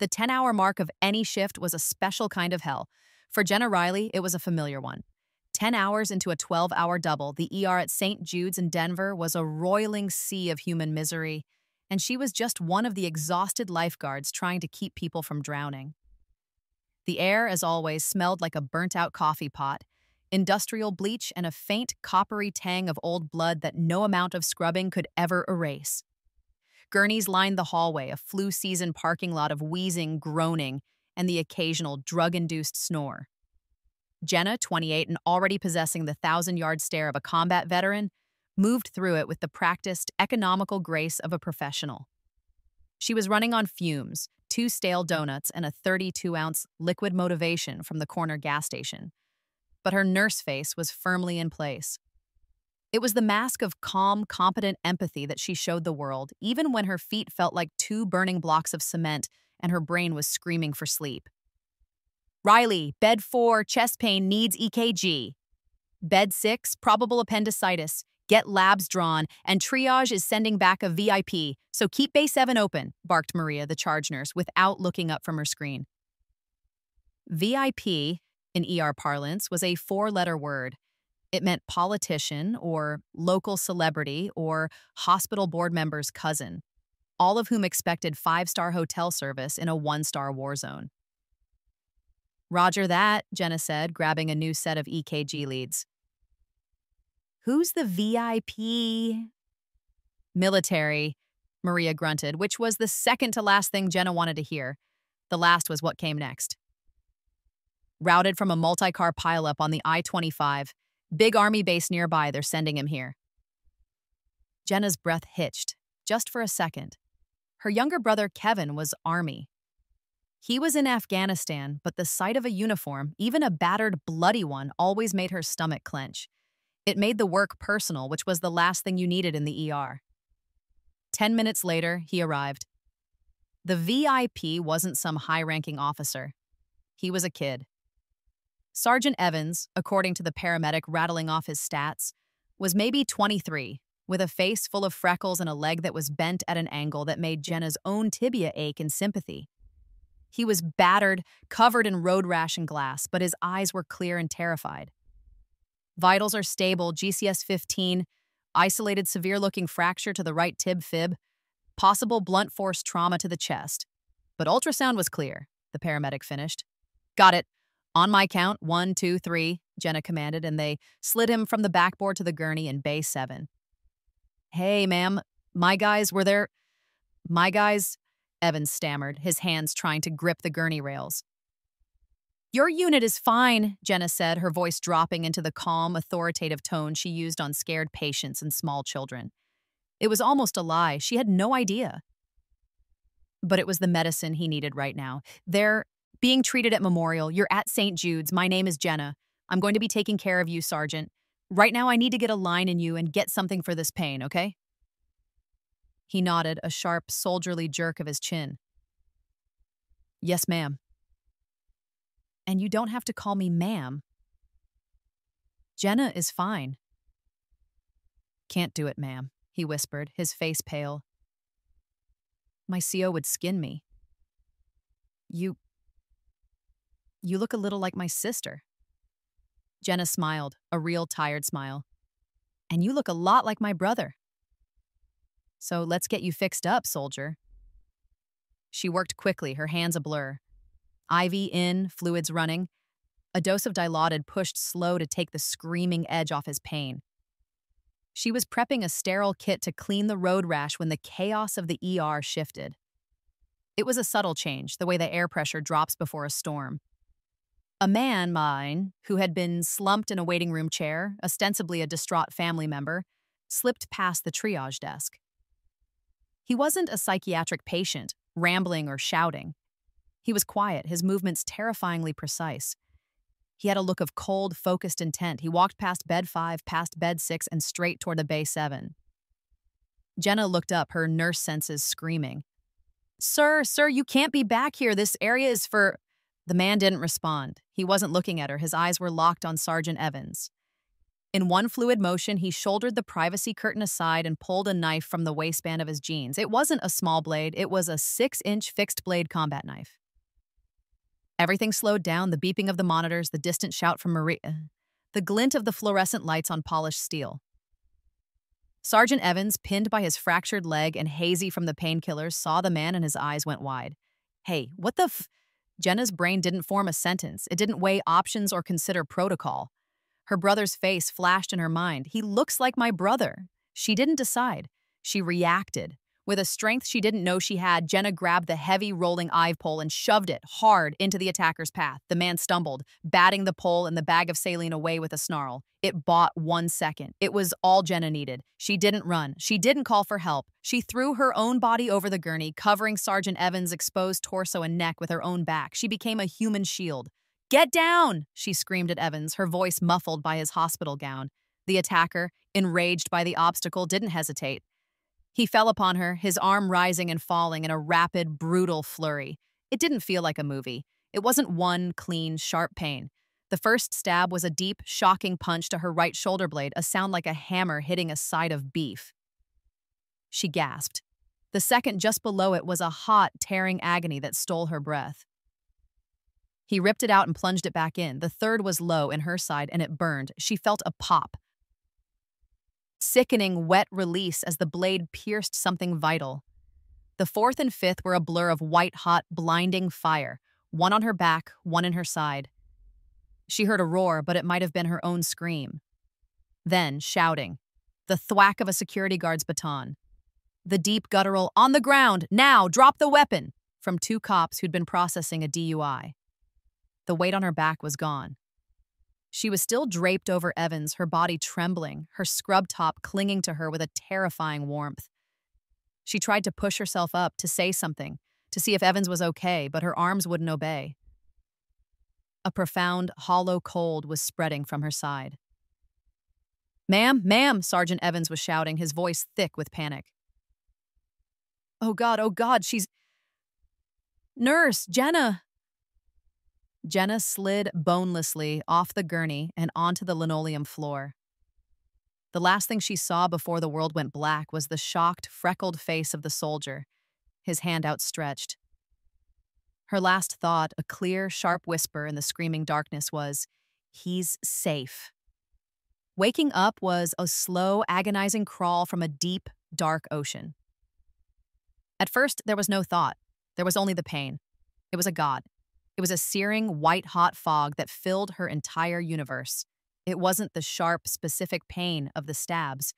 The 10-hour mark of any shift was a special kind of hell. For Jenna Riley, it was a familiar one. 10 hours into a 12-hour double, the ER at St. Jude's in Denver was a roiling sea of human misery, and she was just one of the exhausted lifeguards trying to keep people from drowning. The air, as always, smelled like a burnt-out coffee pot, industrial bleach, and a faint, coppery tang of old blood that no amount of scrubbing could ever erase. Gurneys lined the hallway, a flu-season parking lot of wheezing, groaning, and the occasional drug-induced snore. Jenna, 28 and already possessing the 1,000-yard stare of a combat veteran, moved through it with the practiced, economical grace of a professional. She was running on fumes, 2 stale donuts, and a 32-ounce liquid motivation from the corner gas station. But her nurse face was firmly in place. It was the mask of calm, competent empathy that she showed the world, even when her feet felt like 2 burning blocks of cement and her brain was screaming for sleep. Riley, bed 4, chest pain, needs EKG. Bed 6, probable appendicitis. Get labs drawn, and triage is sending back a VIP, so keep Bay 7 open, barked Maria, the charge nurse, without looking up from her screen. VIP, in ER parlance, was a 4-letter word. It meant politician, or local celebrity, or hospital board member's cousin, all of whom expected 5-star hotel service in a 1-star war zone. Roger that, Jenna said, grabbing a new set of EKG leads. Who's the VIP? Military, Maria grunted, which was the second to last thing Jenna wanted to hear. The last was what came next. Routed from a multi-car pileup on the I-25. Big army base nearby, they're sending him here. Jenna's breath hitched, just for a second. Her younger brother, Kevin, was Army. He was in Afghanistan, but the sight of a uniform, even a battered, bloody one, always made her stomach clench. It made the work personal, which was the last thing you needed in the ER. 10 minutes later, he arrived. The VIP wasn't some high-ranking officer. He was a kid. Sergeant Evans, according to the paramedic rattling off his stats, was maybe 23, with a face full of freckles and a leg that was bent at an angle that made Jenna's own tibia ache in sympathy. He was battered, covered in road rash and glass, but his eyes were clear and terrified. Vitals are stable, GCS 15, isolated severe-looking fracture to the right tib-fib, possible blunt force trauma to the chest. But ultrasound was clear, the paramedic finished. Got it. On my count, 1, 2, 3, Jenna commanded, and they slid him from the backboard to the gurney in Bay 7. Hey, ma'am, my guys were there. My guys, Evans stammered, his hands trying to grip the gurney rails. Your unit is fine, Jenna said, her voice dropping into the calm, authoritative tone she used on scared patients and small children. It was almost a lie. She had no idea. But it was the medicine he needed right now. They're being treated at Memorial. You're at St. Jude's. My name is Jenna. I'm going to be taking care of you, Sergeant. Right now I need to get a line in you and get something for this pain, okay? He nodded, a sharp, soldierly jerk of his chin. Yes, ma'am. And you don't have to call me ma'am. Jenna is fine. Can't do it, ma'am, he whispered, his face pale. My CO would skin me. You look a little like my sister. Jenna smiled, a real tired smile. And you look a lot like my brother. So let's get you fixed up, soldier. She worked quickly, her hands a blur. IV in, fluids running. A dose of Dilaudid pushed slow to take the screaming edge off his pain. She was prepping a sterile kit to clean the road rash when the chaos of the ER shifted. It was a subtle change, the way the air pressure drops before a storm. A man, mine, who had been slumped in a waiting room chair, ostensibly a distraught family member, slipped past the triage desk. He wasn't a psychiatric patient, rambling or shouting. He was quiet, his movements terrifyingly precise. He had a look of cold, focused intent. He walked past bed 5, past bed 6, and straight toward the Bay 7. Jenna looked up, her nurse senses screaming. Sir, you can't be back here. This area is for... The man didn't respond. He wasn't looking at her. His eyes were locked on Sergeant Evans. In one fluid motion, he shouldered the privacy curtain aside and pulled a knife from the waistband of his jeans. It wasn't a small blade, it was a 6-inch fixed-blade combat knife. Everything slowed down, the beeping of the monitors, the distant shout from Maria, the glint of the fluorescent lights on polished steel. Sergeant Evans, pinned by his fractured leg and hazy from the painkillers, saw the man and his eyes went wide. Hey, what the f— Jenna's brain didn't form a sentence. It didn't weigh options or consider protocol. Her brother's face flashed in her mind. He looks like my brother. She didn't decide. She reacted. With a strength she didn't know she had, Jenna grabbed the heavy rolling eye pole and shoved it hard into the attacker's path. The man stumbled, batting the pole and the bag of saline away with a snarl. It bought 1 second. It was all Jenna needed. She didn't run. She didn't call for help. She threw her own body over the gurney, covering Sergeant Evans' exposed torso and neck with her own back. She became a human shield. "Get down!" she screamed at Evans, her voice muffled by his hospital gown. The attacker, enraged by the obstacle, didn't hesitate. He fell upon her, his arm rising and falling in a rapid, brutal flurry. It didn't feel like a movie. It wasn't one clean, sharp pain. The first stab was a deep, shocking punch to her right shoulder blade, a sound like a hammer hitting a side of beef. She gasped. The second just below it was a hot, tearing agony that stole her breath. He ripped it out and plunged it back in. The third was low in her side, and it burned. She felt a pop. Sickening, wet release as the blade pierced something vital. The fourth and fifth were a blur of white-hot, blinding fire, one on her back, one in her side. She heard a roar, but it might have been her own scream. Then, shouting, the thwack of a security guard's baton. The deep guttural, "On the ground, now, drop the weapon," from 2 cops who'd been processing a DUI. The weight on her back was gone. She was still draped over Evans, her body trembling, her scrub top clinging to her with a terrifying warmth. She tried to push herself up, to say something, to see if Evans was okay, but her arms wouldn't obey. A profound, hollow cold was spreading from her side. Ma'am, Sergeant Evans was shouting, his voice thick with panic. Oh God, she's— Nurse, Jenna! Jenna slid bonelessly off the gurney and onto the linoleum floor. The last thing she saw before the world went black was the shocked, freckled face of the soldier, his hand outstretched. Her last thought, a clear, sharp whisper in the screaming darkness, was, "He's safe." Waking up was a slow, agonizing crawl from a deep, dark ocean. At first, there was no thought. There was only the pain. It was a god. It was a searing, white-hot fog that filled her entire universe. It wasn't the sharp, specific pain of the stabs.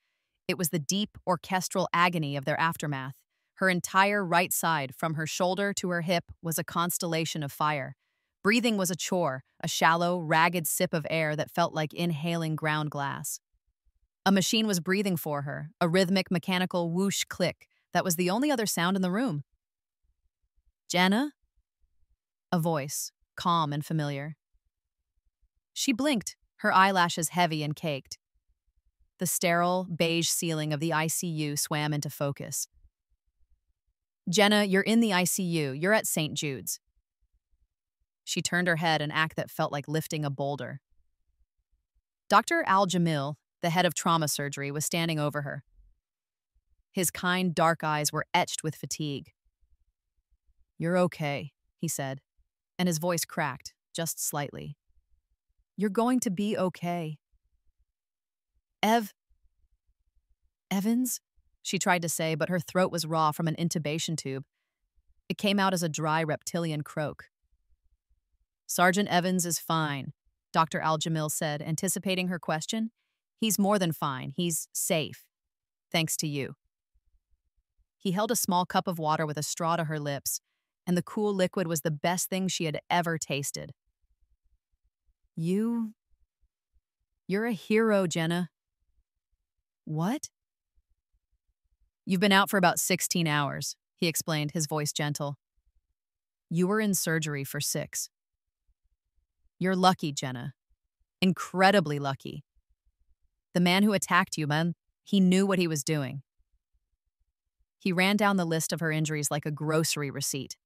It was the deep, orchestral agony of their aftermath. Her entire right side, from her shoulder to her hip, was a constellation of fire. Breathing was a chore, a shallow, ragged sip of air that felt like inhaling ground glass. A machine was breathing for her, a rhythmic, mechanical whoosh click that was the only other sound in the room. "Jenna?" A voice, calm and familiar. She blinked, her eyelashes heavy and caked. The sterile, beige ceiling of the ICU swam into focus. "Jenna, you're in the ICU. You're at St. Jude's." She turned her head, an act that felt like lifting a boulder. Dr. Al-Jamil, the head of trauma surgery, was standing over her. His kind, dark eyes were etched with fatigue. "You're okay," he said, and his voice cracked, just slightly. "You're going to be okay." Evans? She tried to say, but her throat was raw from an intubation tube. It came out as a dry reptilian croak. "Sergeant Evans is fine," Dr. Al-Jamil said, anticipating her question. "He's more than fine. He's safe. Thanks to you." He held a small cup of water with a straw to her lips, and the cool liquid was the best thing she had ever tasted. You're a hero, Jenna." "What?" "You've been out for about 16 hours, he explained, his voice gentle. "You were in surgery for 6. You're lucky, Jenna. Incredibly lucky. The man who attacked you, man, he knew what he was doing." He ran down the list of her injuries like a grocery receipt.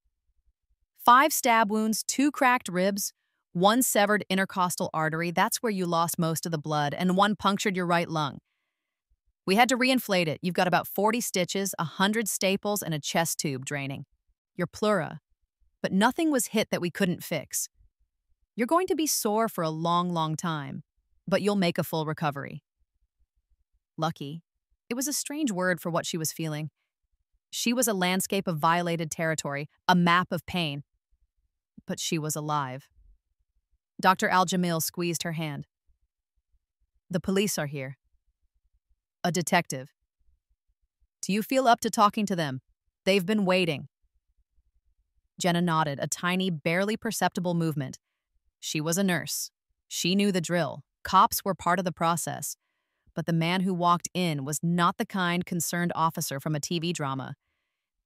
5 stab wounds, 2 cracked ribs, One severed intercostal artery, that's where you lost most of the blood, and one punctured your right lung. We had to reinflate it. You've got about 40 stitches, 100 staples, and a chest tube draining. Your pleura. But nothing was hit that we couldn't fix. You're going to be sore for a long, long time, but you'll make a full recovery. Lucky. It was a strange word for what she was feeling. She was a landscape of violated territory, a map of pain. But she was alive. Dr. Al-Jamil squeezed her hand. The police are here. A detective. Do you feel up to talking to them? They've been waiting. Jenna nodded, a tiny, barely perceptible movement. She was a nurse. She knew the drill. Cops were part of the process. But the man who walked in was not the kind, concerned officer from a TV drama.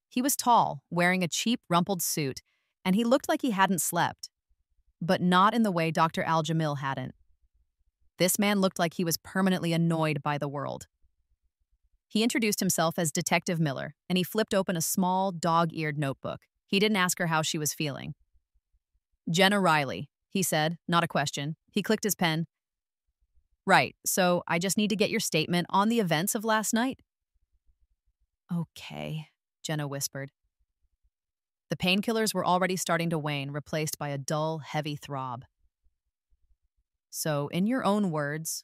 He was tall, wearing a cheap, rumpled suit, and he looked like he hadn't slept. But not in the way Dr. Al-Jamil hadn't. This man looked like he was permanently annoyed by the world. He introduced himself as Detective Miller, and he flipped open a small, dog-eared notebook. He didn't ask her how she was feeling. Jenna Riley, he said, not a question. He clicked his pen. Right, so I just need to get your statement on the events of last night. Okay, Jenna whispered. The painkillers were already starting to wane, replaced by a dull, heavy throb. So, in your own words,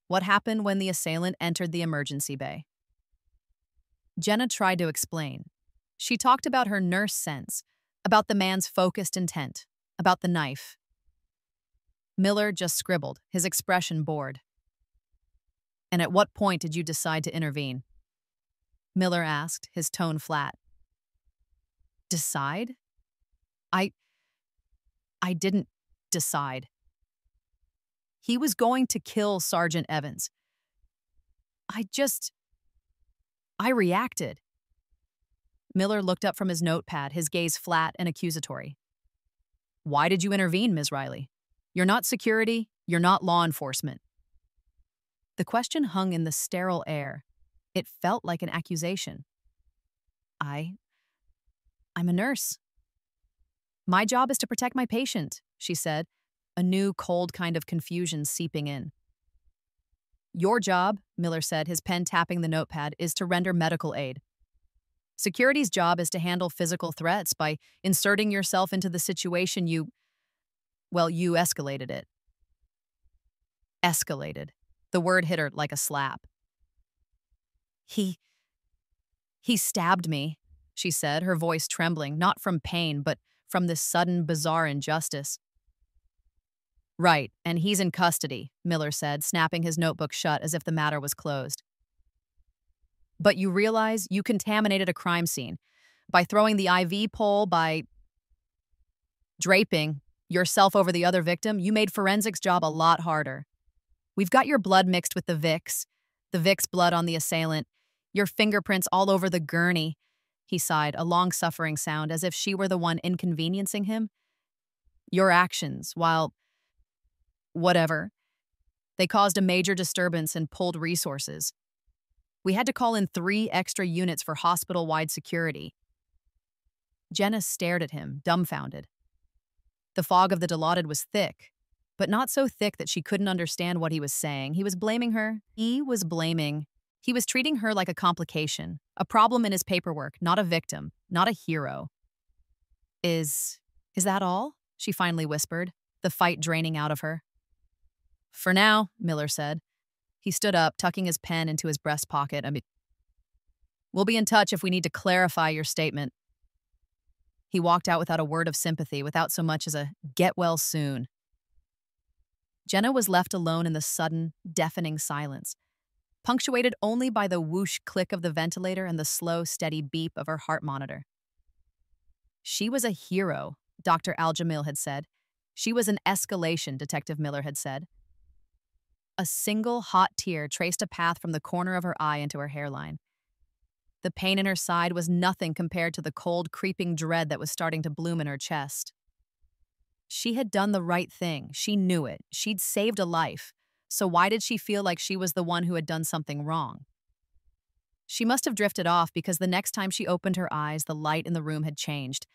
what happened when the assailant entered the emergency bay? Jenna tried to explain. She talked about her nurse sense, about the man's focused intent, about the knife. Miller just scribbled, his expression bored. And at what point did you decide to intervene? Miller asked, his tone flat. Decide? I didn't decide. He was going to kill Sergeant Evans. I reacted. Miller looked up from his notepad, his gaze flat and accusatory. Why did you intervene, Ms. Riley? You're not security, you're not law enforcement. The question hung in the sterile air. It felt like an accusation. I'm a nurse. My job is to protect my patient, she said, a new, cold kind of confusion seeping in. Your job, Miller said, his pen tapping the notepad, is to render medical aid. Security's job is to handle physical threats by inserting yourself into the situation you escalated it. Escalated. The word hit her like a slap. He stabbed me, she said, her voice trembling, not from pain, but from this sudden, bizarre injustice. Right, and he's in custody, Miller said, snapping his notebook shut as if the matter was closed. But you realize you contaminated a crime scene by throwing the IV pole, by draping yourself over the other victim. You made forensics' job a lot harder. We've got your blood mixed with the Vicks blood on the assailant, your fingerprints all over the gurney. He sighed, a long-suffering sound, as if she were the one inconveniencing him. Your actions, while whatever, they caused a major disturbance and pulled resources. We had to call in 3 extra units for hospital-wide security. Jenna stared at him, dumbfounded. The fog of the Dilaudid was thick, but not so thick that she couldn't understand what he was saying. He was blaming her. He was treating her like a complication, a problem in his paperwork, not a victim, not a hero. Is that all? She finally whispered, the fight draining out of her. For now, Miller said. He stood up, tucking his pen into his breast pocket. We'll be in touch if we need to clarify your statement. He walked out without a word of sympathy, without so much as a get well soon. Jenna was left alone in the sudden, deafening silence, punctuated only by the whoosh click of the ventilator and the slow, steady beep of her heart monitor. She was a hero, Dr. Al-Jamil had said. She was an escalation, Detective Miller had said. A single hot tear traced a path from the corner of her eye into her hairline. The pain in her side was nothing compared to the cold, creeping dread that was starting to bloom in her chest. She had done the right thing. She knew it. She'd saved a life. So why did she feel like she was the one who had done something wrong? She must have drifted off because the next time she opened her eyes, the light in the room had changed.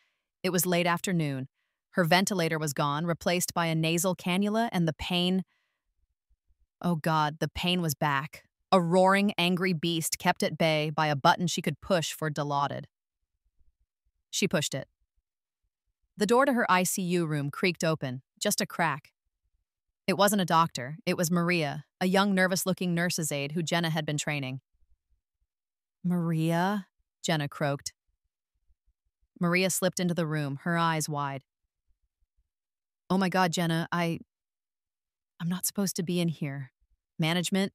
It was late afternoon. Her ventilator was gone, replaced by a nasal cannula, and the pain— oh God, the pain was back. A roaring, angry beast kept at bay by a button she could push for Dilaudid. She pushed it. The door to her ICU room creaked open, just a crack. It wasn't a doctor, it was Maria, a young nervous-looking nurse's aide who Jenna had been training. "Maria?" Jenna croaked. Maria slipped into the room, her eyes wide. "Oh my God, Jenna, I'm not supposed to be in here. Management?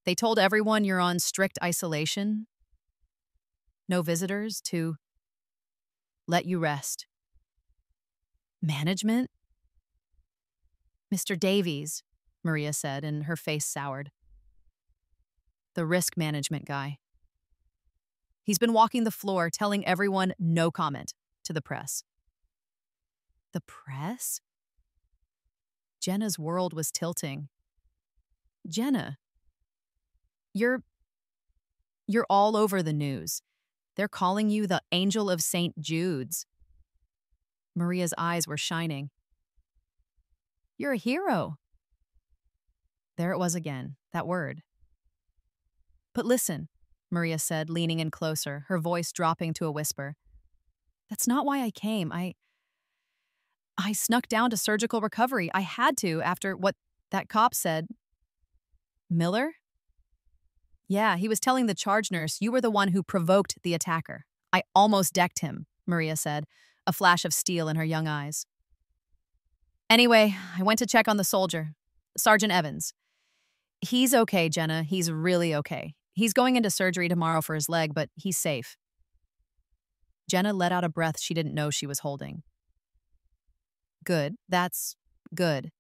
They told everyone you're on strict isolation. No visitors to let you rest." "Management?" "Mr. Davies," Maria said, and her face soured. "The risk management guy. He's been walking the floor telling everyone no comment to the press." "The press?" Jenna's world was tilting. "Jenna, you're all over the news. They're calling you the Angel of St. Jude's." Maria's eyes were shining. "You're a hero." There it was again, that word. "But listen," Maria said, leaning in closer, her voice dropping to a whisper. "That's not why I came. I snuck down to surgical recovery. I had to after what that cop said." "Miller?" "Yeah, he was telling the charge nurse you were the one who provoked the attacker. I almost decked him," Maria said, a flash of steel in her young eyes. "Anyway, I went to check on the soldier, Sergeant Evans. He's okay, Jenna. He's really okay. He's going into surgery tomorrow for his leg, but he's safe." Jenna let out a breath she didn't know she was holding. "Good. That's good."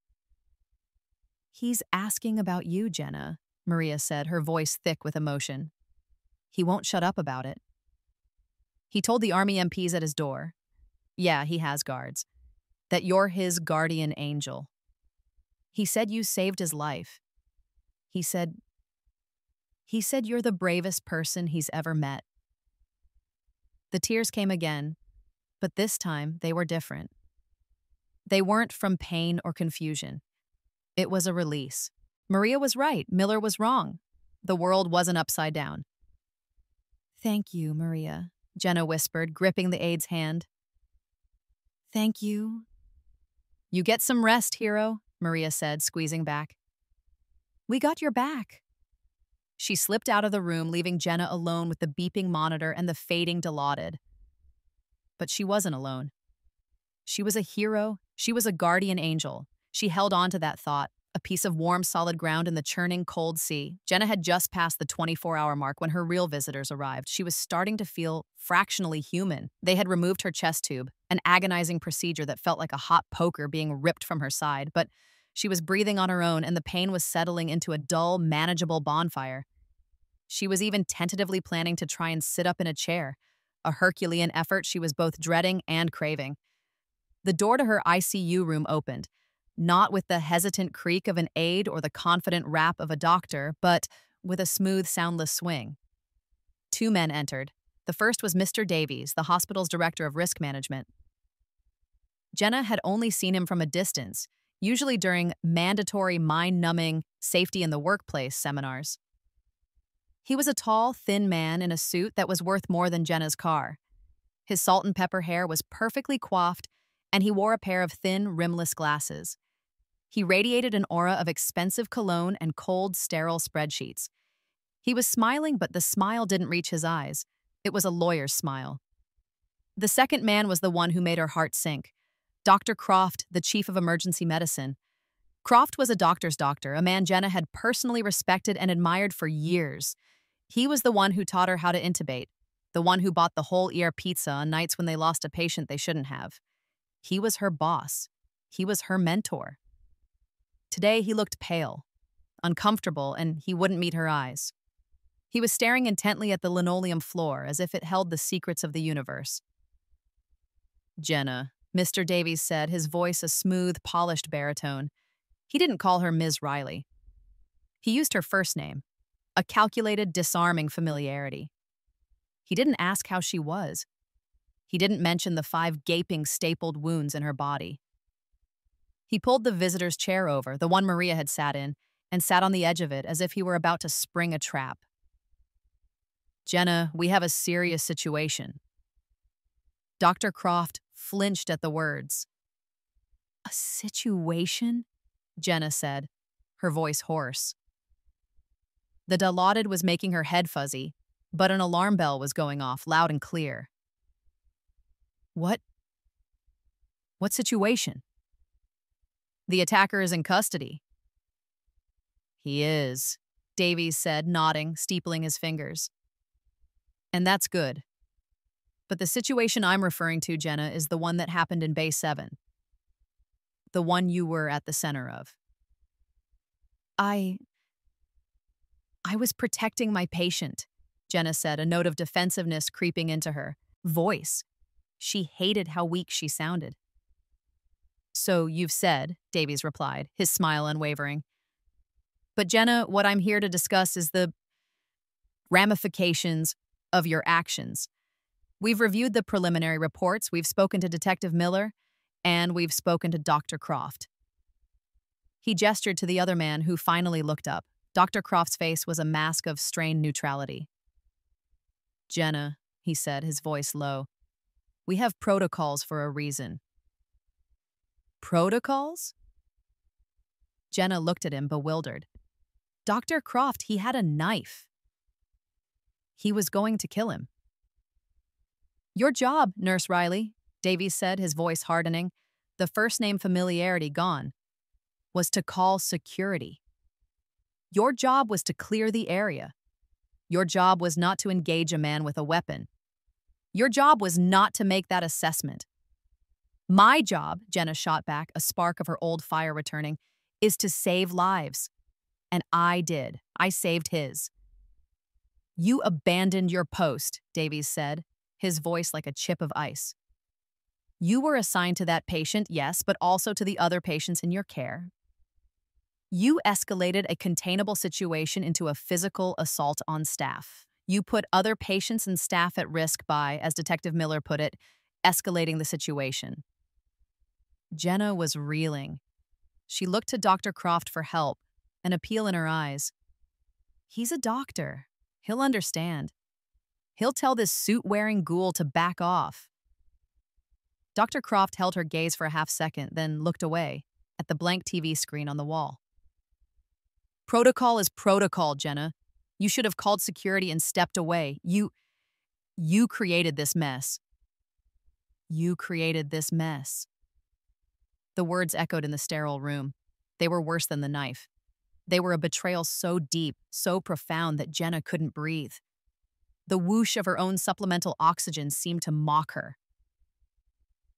"He's asking about you, Jenna," Maria said, her voice thick with emotion. "He won't shut up about it. He told the Army MPs at his door— yeah, he has guards— that you're his guardian angel. He said you saved his life. He said you're the bravest person he's ever met." The tears came again, but this time they were different. They weren't from pain or confusion. It was a release. Maria was right. Miller was wrong. The world wasn't upside down. "Thank you, Maria," Jenna whispered, gripping the aide's hand. "Thank you." "You get some rest, hero," Maria said, squeezing back. "We got your back." She slipped out of the room, leaving Jenna alone with the beeping monitor and the fading Dilaudid. But she wasn't alone. She was a hero. She was a guardian angel. She held on to that thought, a piece of warm, solid ground in the churning, cold sea. Jenna had just passed the 24-hour mark when her real visitors arrived. She was starting to feel fractionally human. They had removed her chest tube, an agonizing procedure that felt like a hot poker being ripped from her side, but she was breathing on her own and the pain was settling into a dull, manageable bonfire. She was even tentatively planning to try and sit up in a chair, a Herculean effort she was both dreading and craving. The door to her ICU room opened, not with the hesitant creak of an aide or the confident rap of a doctor, but with a smooth, soundless swing. Two men entered. The first was Mr. Davies, the hospital's director of risk management. Jenna had only seen him from a distance, usually during mandatory, mind-numbing safety in the workplace seminars. He was a tall, thin man in a suit that was worth more than Jenna's car. His salt and pepper hair was perfectly coiffed, and he wore a pair of thin, rimless glasses. He radiated an aura of expensive cologne and cold, sterile spreadsheets. He was smiling, but the smile didn't reach his eyes. It was a lawyer's smile. The second man was the one who made her heart sink. Dr. Croft, the chief of emergency medicine. Croft was a doctor's doctor, a man Jenna had personally respected and admired for years. He was the one who taught her how to intubate, the one who bought the whole ear pizza on nights when they lost a patient they shouldn't have. He was her boss. He was her mentor. Today he looked pale, uncomfortable, and he wouldn't meet her eyes. He was staring intently at the linoleum floor as if it held the secrets of the universe. "Jenna," Mr. Davies said, his voice a smooth, polished baritone. He didn't call her Ms. Riley. He used her first name, a calculated, disarming familiarity. He didn't ask how she was. He didn't mention the 5 gaping, stapled wounds in her body. He pulled the visitor's chair over, the one Maria had sat in, and sat on the edge of it as if he were about to spring a trap. "Jenna, we have a serious situation." Dr. Croft flinched at the words. "A situation?" Jenna said, her voice hoarse. The Dilaudid was making her head fuzzy, but an alarm bell was going off loud and clear. What situation?" "The attacker is in custody." "He is," Davies said, nodding, steepling his fingers. "And that's good. But the situation I'm referring to, Jenna, is the one that happened in Bay 7. The one you were at the center of." I was protecting my patient," Jenna said, a note of defensiveness creeping into her voice. She hated how weak she sounded. "So you've said," Davies replied, his smile unwavering. "But Jenna, what I'm here to discuss is the ramifications of your actions. We've reviewed the preliminary reports, we've spoken to Detective Miller, and we've spoken to Dr. Croft." He gestured to the other man, who finally looked up. Dr. Croft's face was a mask of strained neutrality. "Jenna," he said, his voice low, "we have protocols for a reason." "Protocols?" Jenna looked at him, bewildered. Dr. Croft, he had a knife. He was going to kill him. "Your job, Nurse Riley," Davies said, his voice hardening, the first-name familiarity gone, "was to call security. Your job was to clear the area. Your job was not to engage a man with a weapon. Your job was not to make that assessment. My job," Jenna shot back, a spark of her old fire returning, "is to save lives. And I did. I saved his." "You abandoned your post," Davies said, his voice like a chip of ice. "You were assigned to that patient, yes, but also to the other patients in your care. You escalated a containable situation into a physical assault on staff. You put other patients and staff at risk by, as Detective Miller put it, escalating the situation." Jenna was reeling. She looked to Dr. Croft for help, an appeal in her eyes. He's a doctor. He'll understand. He'll tell this suit-wearing ghoul to back off. Dr. Croft held her gaze for a half-second, then looked away, at the blank TV screen on the wall. "Protocol is protocol, Jenna. You should have called security and stepped away. You created this mess." "You created this mess." The words echoed in the sterile room. They were worse than the knife. They were a betrayal so deep, so profound that Jenna couldn't breathe. The whoosh of her own supplemental oxygen seemed to mock her.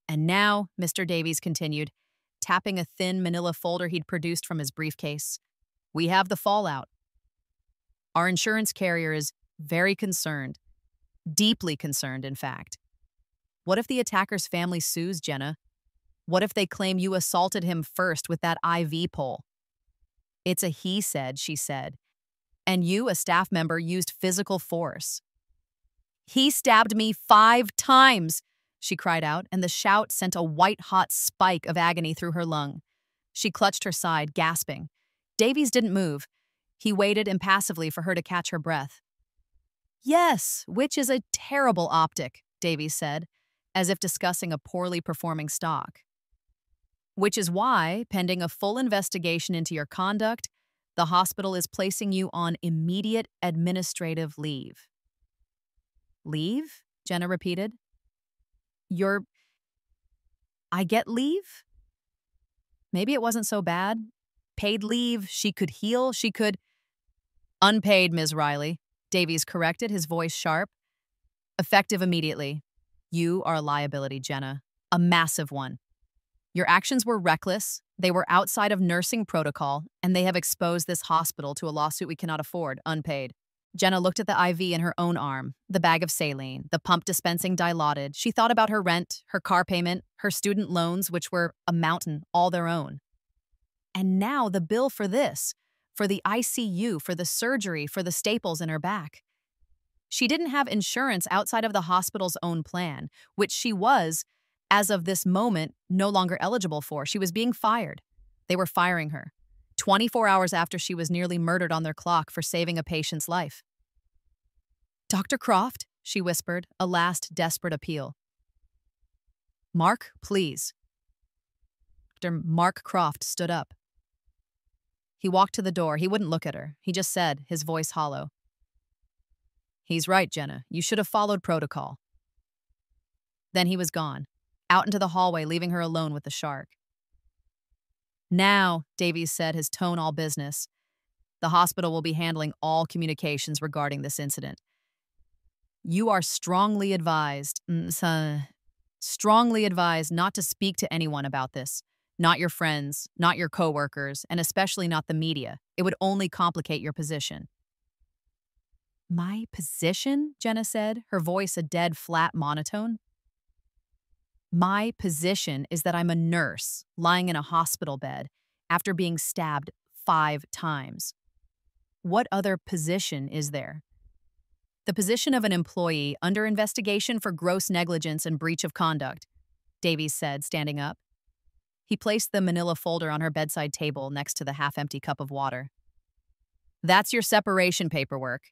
"And now," Mr. Davies continued, tapping a thin manila folder he'd produced from his briefcase, "we have the fallout. Our insurance carrier is very concerned. Deeply concerned, in fact. What if the attacker's family sues, Jenna? What if they claim you assaulted him first with that IV pole? It's a he said, she said. And you, a staff member, used physical force." "He stabbed me 5 times!" she cried out, and the shout sent a white-hot spike of agony through her lung. She clutched her side, gasping. Davies didn't move. He waited impassively for her to catch her breath. "Yes, which is a terrible optic," Davies said, as if discussing a poorly performing stock. "Which is why, pending a full investigation into your conduct, the hospital is placing you on immediate administrative leave." "Leave?" Jenna repeated. I get leave?" Maybe it wasn't so bad. Paid leave, she could heal, she could— "Unpaid, Ms. Riley," Davies corrected, his voice sharp. "Effective immediately. You are a liability, Jenna. A massive one. Your actions were reckless, they were outside of nursing protocol, and they have exposed this hospital to a lawsuit we cannot afford, unpaid." Jenna looked at the IV in her own arm, the bag of saline, the pump dispensing Dilaudid. She thought about her rent, her car payment, her student loans, which were a mountain, all their own. And now the bill for this, for the ICU, for the surgery, for the staples in her back. She didn't have insurance outside of the hospital's own plan, which she was, as of this moment, no longer eligible for. She was being fired. They were firing her 24 hours after she was nearly murdered on their clock for saving a patient's life. "Dr. Croft," she whispered, a last desperate appeal. "Mark, please." Dr. Mark Croft stood up. He walked to the door. He wouldn't look at her. He just said, his voice hollow, "He's right, Jenna. You should have followed protocol." Then he was gone, out into the hallway, leaving her alone with the shark. "Now," Davies said, his tone all business, "the hospital will be handling all communications regarding this incident. You are strongly advised not to speak to anyone about this. Not your friends, not your coworkers, and especially not the media. It would only complicate your position." "My position?" Jenna said, her voice a dead, flat monotone. "My position is that I'm a nurse lying in a hospital bed after being stabbed 5 times. What other position is there?" "The position of an employee under investigation for gross negligence and breach of conduct," Davies said, standing up. He placed the manila folder on her bedside table next to the half-empty cup of water. "That's your separation paperwork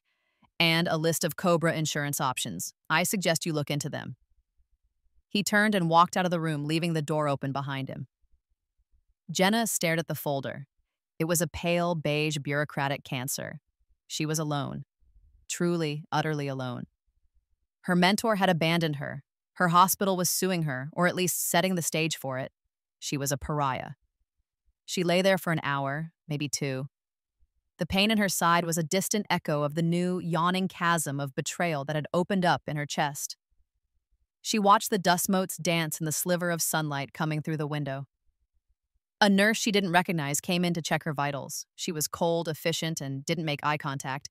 and a list of COBRA insurance options. I suggest you look into them." He turned and walked out of the room, leaving the door open behind him. Jenna stared at the folder. It was a pale, beige, bureaucratic cancer. She was alone. Truly, utterly alone. Her mentor had abandoned her. Her hospital was suing her, or at least setting the stage for it. She was a pariah. She lay there for an hour, maybe 2. The pain in her side was a distant echo of the new, yawning chasm of betrayal that had opened up in her chest. She watched the dust motes dance in the sliver of sunlight coming through the window. A nurse she didn't recognize came in to check her vitals. She was cold, efficient, and didn't make eye contact.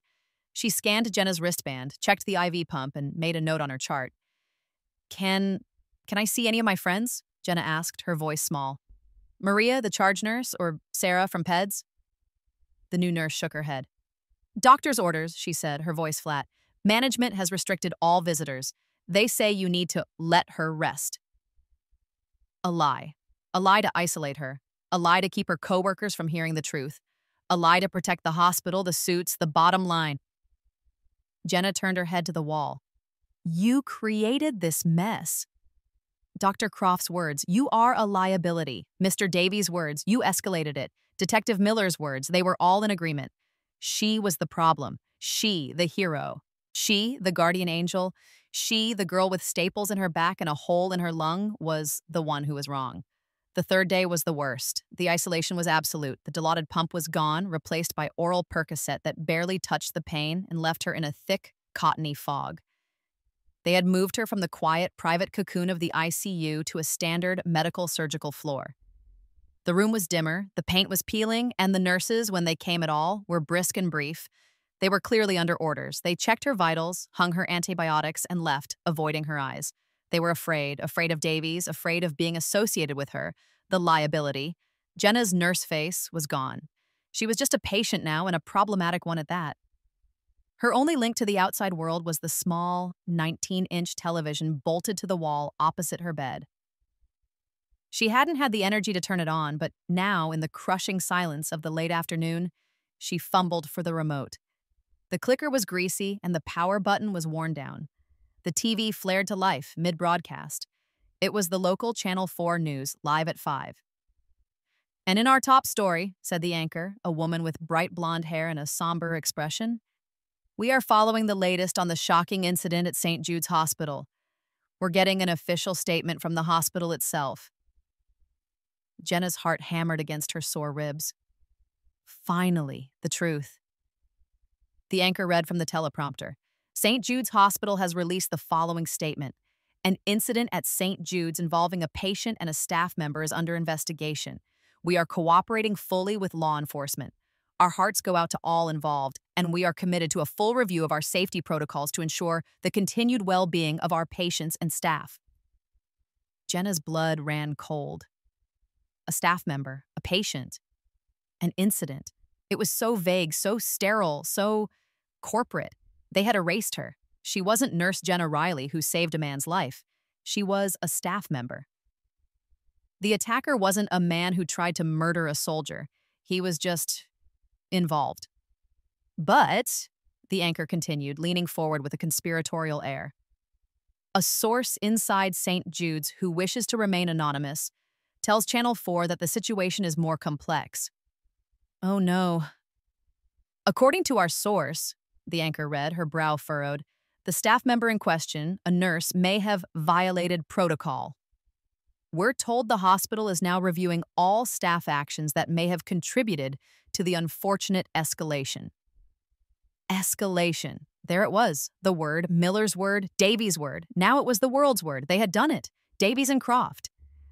She scanned Jenna's wristband, checked the IV pump, and made a note on her chart. Can I see any of my friends?" Jenna asked, her voice small. "Maria, the charge nurse, or Sarah from PEDS?" The new nurse shook her head. "Doctor's orders," she said, her voice flat. "Management has restricted all visitors. They say you need to let her rest." A lie. A lie to isolate her. A lie to keep her coworkers from hearing the truth. A lie to protect the hospital, the suits, the bottom line. Jenna turned her head to the wall. "You created this mess." Dr. Croft's words, "You are a liability." Mr. Davies' words, "You escalated it." Detective Miller's words, they were all in agreement. She was the problem. She, the hero. She, the guardian angel. She, the girl with staples in her back and a hole in her lung, was the one who was wrong. The 3rd day was the worst. The isolation was absolute. The Dilaudid pump was gone, replaced by oral Percocet that barely touched the pain and left her in a thick, cottony fog. They had moved her from the quiet, private cocoon of the ICU to a standard medical surgical floor. The room was dimmer, the paint was peeling, and the nurses, when they came at all, were brisk and brief. They were clearly under orders. They checked her vitals, hung her antibiotics, and left, avoiding her eyes. They were afraid of Davies, afraid of being associated with her, the liability. Jenna's nurse face was gone. She was just a patient now, and a problematic one at that. Her only link to the outside world was the small, 19-inch television bolted to the wall opposite her bed. She hadn't had the energy to turn it on, but now, in the crushing silence of the late afternoon, she fumbled for the remote. The clicker was greasy, and the power button was worn down. The TV flared to life mid-broadcast. It was the local Channel 4 news, live at 5. "And in our top story," said the anchor, a woman with bright blonde hair and a somber expression, "we are following the latest on the shocking incident at St. Jude's Hospital. We're getting an official statement from the hospital itself." Jenna's heart hammered against her sore ribs. Finally, the truth. The anchor read from the teleprompter. "St. Jude's Hospital has released the following statement. An incident at St. Jude's involving a patient and a staff member is under investigation. We are cooperating fully with law enforcement. Our hearts go out to all involved, and we are committed to a full review of our safety protocols to ensure the continued well-being of our patients and staff." Jenna's blood ran cold. A staff member, a patient, an incident. It was so vague, so sterile, so corporate. They had erased her. She wasn't Nurse Jenna Riley who saved a man's life. She was a staff member. The attacker wasn't a man who tried to murder a soldier. He was just involved. But, the anchor continued, leaning forward with a conspiratorial air, a source inside St. Jude's who wishes to remain anonymous tells Channel 4 that the situation is more complex. Oh no. According to our source, the anchor read, her brow furrowed, the staff member in question, a nurse, may have violated protocol. We're told the hospital is now reviewing all staff actions that may have contributed to the unfortunate escalation. Escalation. There it was. The word, Miller's word, Davies' word. Now it was the world's word. They had done it. Davies and Croft.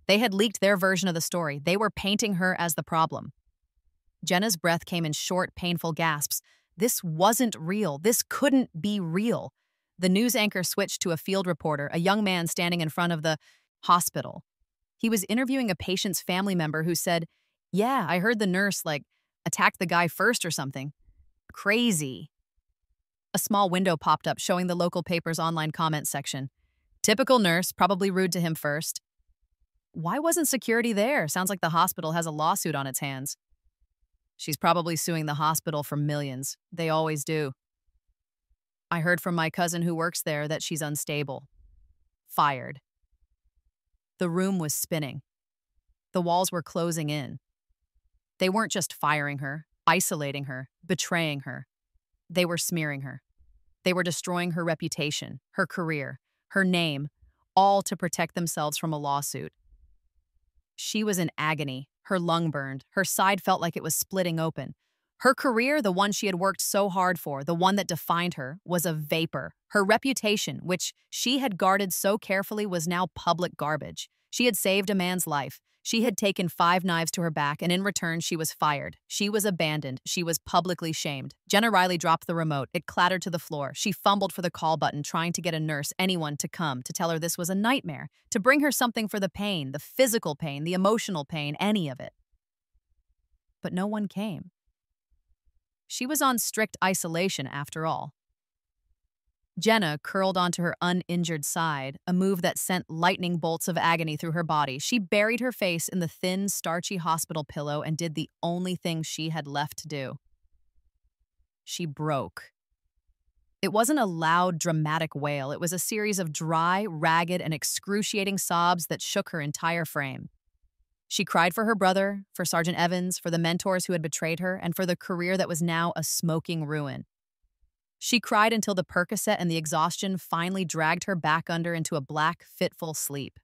They had leaked their version of the story. They were painting her as the problem. Jenna's breath came in short, painful gasps. This wasn't real. This couldn't be real. The news anchor switched to a field reporter, a young man standing in front of the hospital. He was interviewing a patient's family member who said, "Yeah, I heard the nurse, attacked the guy first or something." Crazy. A small window popped up showing the local paper's online comment section. Typical nurse, probably rude to him first. Why wasn't security there? Sounds like the hospital has a lawsuit on its hands. She's probably suing the hospital for millions. They always do. I heard from my cousin who works there that she's unstable. Fired. The room was spinning. The walls were closing in. They weren't just firing her, isolating her, betraying her. They were smearing her. They were destroying her reputation, her career, her name, all to protect themselves from a lawsuit. She was in agony. Her lung burned. Her side felt like it was splitting open. Her career, the one she had worked so hard for, the one that defined her, was a vapor. Her reputation, which she had guarded so carefully, was now public garbage. She had saved a man's life. She had taken 5 knives to her back, and in return, she was fired. She was abandoned. She was publicly shamed. Jenna Riley dropped the remote. It clattered to the floor. She fumbled for the call button, trying to get a nurse, anyone, to come, to tell her this was a nightmare, to bring her something for the pain, the physical pain, the emotional pain, any of it. But no one came. She was on strict isolation, after all. Jenna curled onto her uninjured side, a move that sent lightning bolts of agony through her body. She buried her face in the thin, starchy hospital pillow and did the only thing she had left to do. She broke. It wasn't a loud, dramatic wail. It was a series of dry, ragged, and excruciating sobs that shook her entire frame. She cried for her brother, for Sergeant Evans, for the mentors who had betrayed her, and for the career that was now a smoking ruin. She cried until the Percocet and the exhaustion finally dragged her back under into a black, fitful sleep.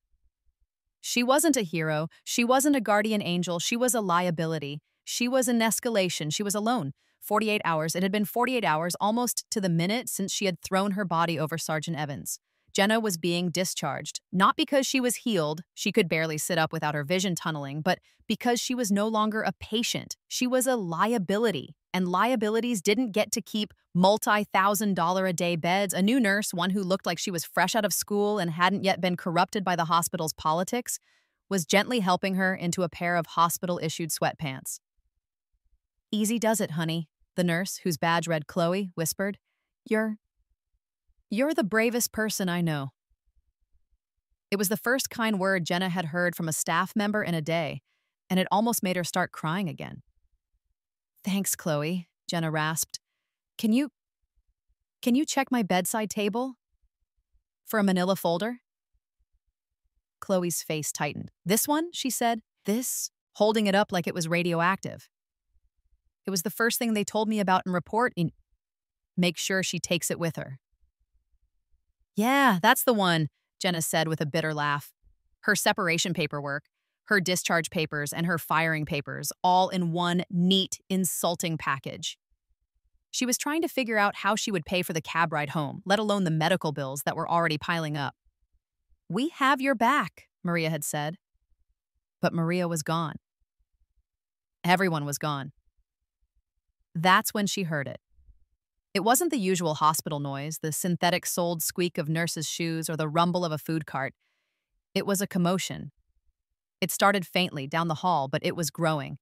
She wasn't a hero. She wasn't a guardian angel. She was a liability. She was an escalation. She was alone. 48 hours. It had been 48 hours, almost to the minute, since she had thrown her body over Sergeant Evans. Jenna was being discharged, not because she was healed, she could barely sit up without her vision tunneling, but because she was no longer a patient. She was a liability, and liabilities didn't get to keep multi-$1,000-a-day beds. A new nurse, one who looked like she was fresh out of school and hadn't yet been corrupted by the hospital's politics, was gently helping her into a pair of hospital-issued sweatpants. "Easy does it, honey," the nurse, whose badge read Chloe, whispered. You're the bravest person I know." It was the first kind word Jenna had heard from a staff member in a day, and it almost made her start crying again. "Thanks, Chloe," Jenna rasped. Can you check my bedside table for a manila folder?" Chloe's face tightened. "This one?" she said. "This?" Holding it up like it was radioactive. "It was the first thing they told me about in report. Make sure she takes it with her." "Yeah, that's the one," Jenna said with a bitter laugh. Her separation paperwork, her discharge papers, and her firing papers, all in one neat, insulting package. She was trying to figure out how she would pay for the cab ride home, let alone the medical bills that were already piling up. "We have your back," Maria had said. But Maria was gone. Everyone was gone. That's when she heard it. It wasn't the usual hospital noise, the synthetic-soled squeak of nurses' shoes or the rumble of a food cart. It was a commotion. It started faintly down the hall, but it was growing.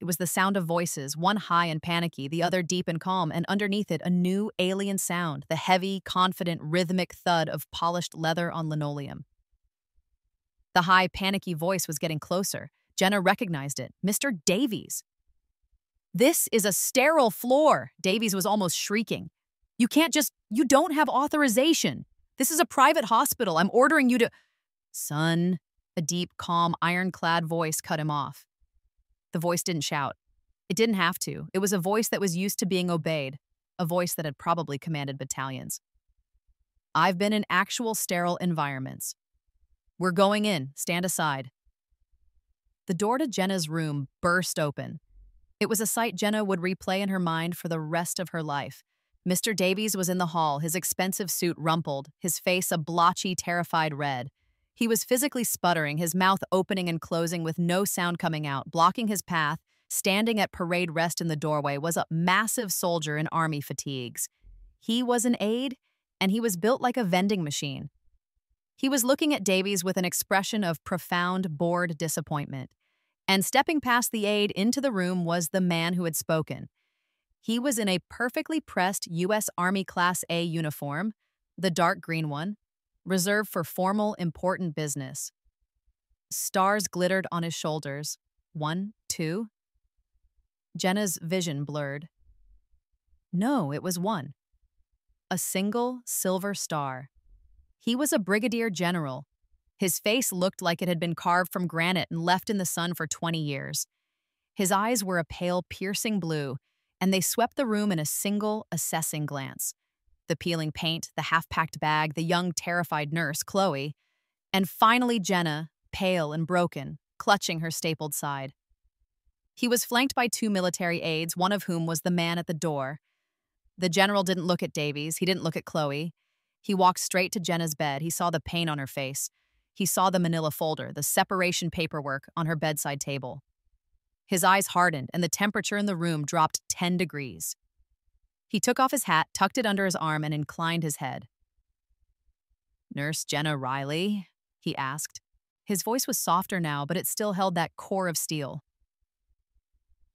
It was the sound of voices, one high and panicky, the other deep and calm, and underneath it, a new alien sound, the heavy, confident, rhythmic thud of polished leather on linoleum. The high, panicky voice was getting closer. Jenna recognized it. Mr. Davies. "This is a sterile floor," Davies was almost shrieking. You don't have authorization. This is a private hospital. I'm ordering you to—" "Son," a deep, calm, ironclad voice cut him off. The voice didn't shout. It didn't have to. It was a voice that was used to being obeyed, a voice that had probably commanded battalions. "I've been in actual sterile environments. We're going in. Stand aside." The door to Jenna's room burst open. It was a sight Jenna would replay in her mind for the rest of her life. Mr. Davies was in the hall, his expensive suit rumpled, his face a blotchy, terrified red. He was physically sputtering, his mouth opening and closing with no sound coming out, blocking his path. Standing at parade rest in the doorway was a massive soldier in army fatigues. He was an aide, and he was built like a vending machine. He was looking at Davies with an expression of profound, bored disappointment. And stepping past the aide into the room was the man who had spoken. He was in a perfectly pressed U.S. Army Class A uniform, the dark green one, reserved for formal, important business. Stars glittered on his shoulders. 1, 2. Jenna's vision blurred. No, it was 1. A single silver star. He was a brigadier general. His face looked like it had been carved from granite and left in the sun for 20 years. His eyes were a pale, piercing blue, and they swept the room in a single, assessing glance. The peeling paint, the half-packed bag, the young, terrified nurse, Chloe, and finally Jenna, pale and broken, clutching her stapled side. He was flanked by 2 military aides, one of whom was the man at the door. The general didn't look at Davies. He didn't look at Chloe. He walked straight to Jenna's bed. He saw the pain on her face. He saw the manila folder, the separation paperwork on her bedside table. His eyes hardened, and the temperature in the room dropped 10 degrees. He took off his hat, tucked it under his arm, and inclined his head. "Nurse Jenna Riley?" he asked. His voice was softer now, but it still held that core of steel.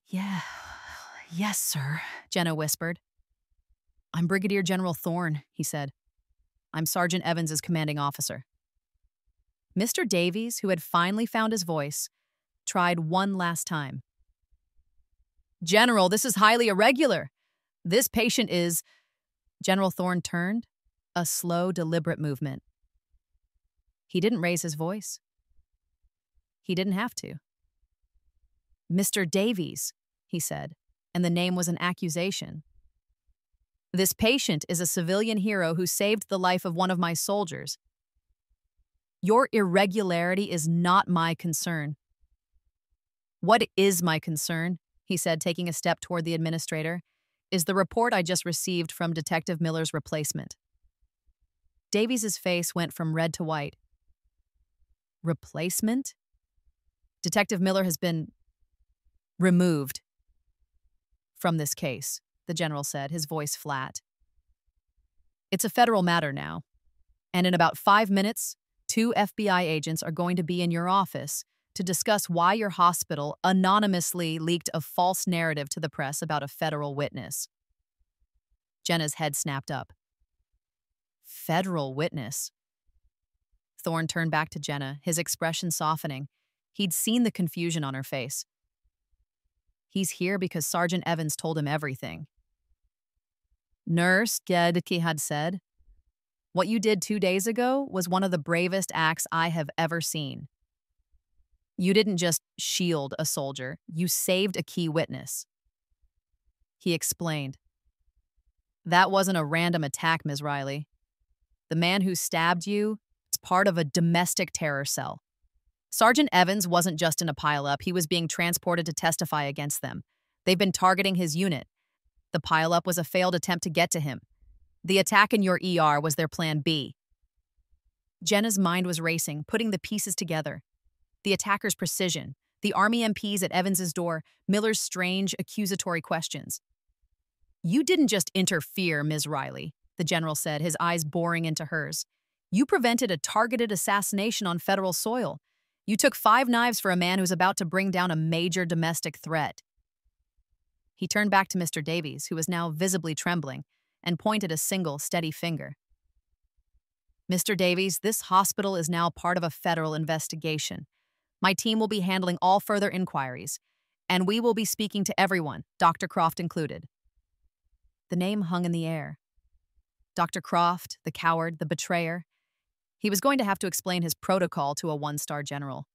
Yes, sir," Jenna whispered. "I'm Brigadier General Thorne," he said. "I'm Sergeant Evans' commanding officer." Mr. Davies, who had finally found his voice, tried one last time. "General, this is highly irregular. This patient is—" General Thorne turned, a slow, deliberate movement. He didn't raise his voice. He didn't have to. "Mr. Davies," he said, and the name was an accusation. "This patient is a civilian hero who saved the life of one of my soldiers. Your irregularity is not my concern." "What is my concern," he said, taking a step toward the administrator, "is the report I just received from Detective Miller's replacement." Davies' face went from red to white. "Replacement? Detective Miller has been removed from this case," the general said, his voice flat. "It's a federal matter now, and in about 5 minutes, 2 FBI agents are going to be in your office to discuss why your hospital anonymously leaked a false narrative to the press about a federal witness." Jenna's head snapped up. "Federal witness?" Thorne turned back to Jenna, his expression softening. He'd seen the confusion on her face. "He's here because Sergeant Evans told him everything." "Nurse," Gedke had said, "what you did 2 days ago was one of the bravest acts I have ever seen. You didn't just shield a soldier, you saved a key witness." He explained. "That wasn't a random attack, Ms. Riley. The man who stabbed you is part of a domestic terror cell. Sergeant Evans wasn't just in a pileup, he was being transported to testify against them. They've been targeting his unit. The pileup was a failed attempt to get to him. The attack in your ER was their plan B." Jenna's mind was racing, putting the pieces together. The attacker's precision, the Army MPs at Evans's door, Miller's strange, accusatory questions. "You didn't just interfere, Ms. Riley," the general said, his eyes boring into hers. "You prevented a targeted assassination on federal soil. You took 5 knives for a man who's about to bring down a major domestic threat. He turned back to Mr. Davies, who was now visibly trembling, and pointed a single, steady finger. Mr. Davies, this hospital is now part of a federal investigation. My team will be handling all further inquiries, and we will be speaking to everyone, Dr. Croft included. The name hung in the air. Dr. Croft, the coward, the betrayer. He was going to have to explain his protocol to a one-star general.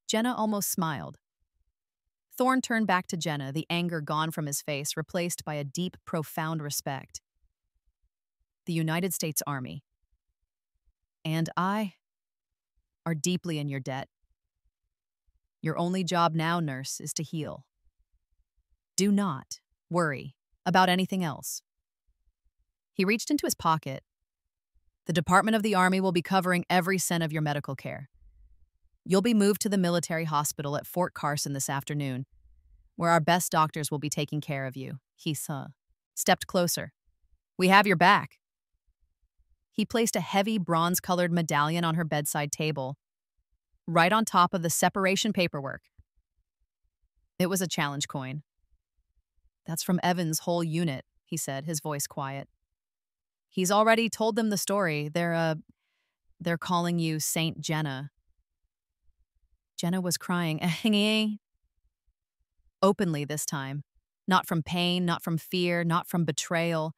Jenna almost smiled. Thorne turned back to Jenna, the anger gone from his face, replaced by a deep, profound respect. The United States Army and I are deeply in your debt. Your only job now, nurse, is to heal. Do not worry about anything else. He reached into his pocket. The Department of the Army will be covering every cent of your medical care. You'll be moved to the military hospital at Fort Carson this afternoon, where our best doctors will be taking care of you. He stepped closer. We have your back. He placed a heavy bronze-colored medallion on her bedside table, right on top of the separation paperwork. It was a challenge coin. That's from Evan's whole unit, he said, his voice quiet. He's already told them the story. They're calling you Saint Jenna. Jenna was crying, openly this time. Not from pain, not from fear, not from betrayal.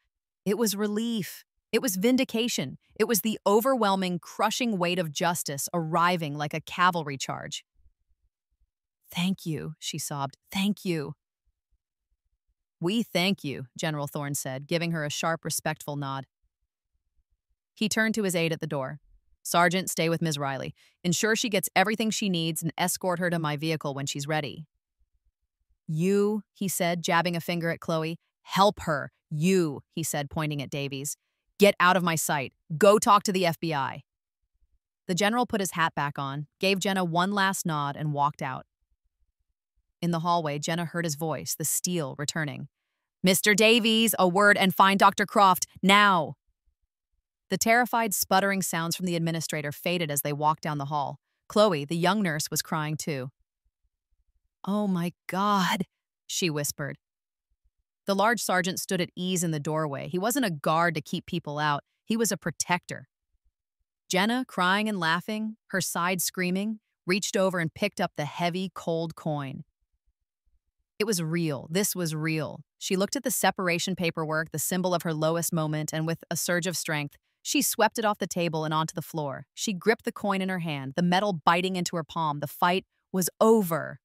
It was relief. It was vindication. It was the overwhelming, crushing weight of justice arriving like a cavalry charge. Thank you, she sobbed. Thank you. We thank you, General Thorne said, giving her a sharp, respectful nod. He turned to his aide at the door. Sergeant, stay with Ms. Riley. Ensure she gets everything she needs and escort her to my vehicle when she's ready. You, he said, jabbing a finger at Chloe. Help her. You, he said, pointing at Davies. Get out of my sight. Go talk to the FBI. The general put his hat back on, gave Jenna one last nod, and walked out. In the hallway, Jenna heard his voice, the steel returning. Mr. Davies, a word and find Dr. Croft, now! The terrified, sputtering sounds from the administrator faded as they walked down the hall. Chloe, the young nurse, was crying too. Oh my God, she whispered. The large sergeant stood at ease in the doorway. He wasn't a guard to keep people out. He was a protector. Jenna, crying and laughing, her side screaming, reached over and picked up the heavy, cold coin. It was real. This was real. She looked at the separation paperwork, the symbol of her lowest moment, and with a surge of strength, she swept it off the table and onto the floor. She gripped the coin in her hand, the metal biting into her palm. The fight was over.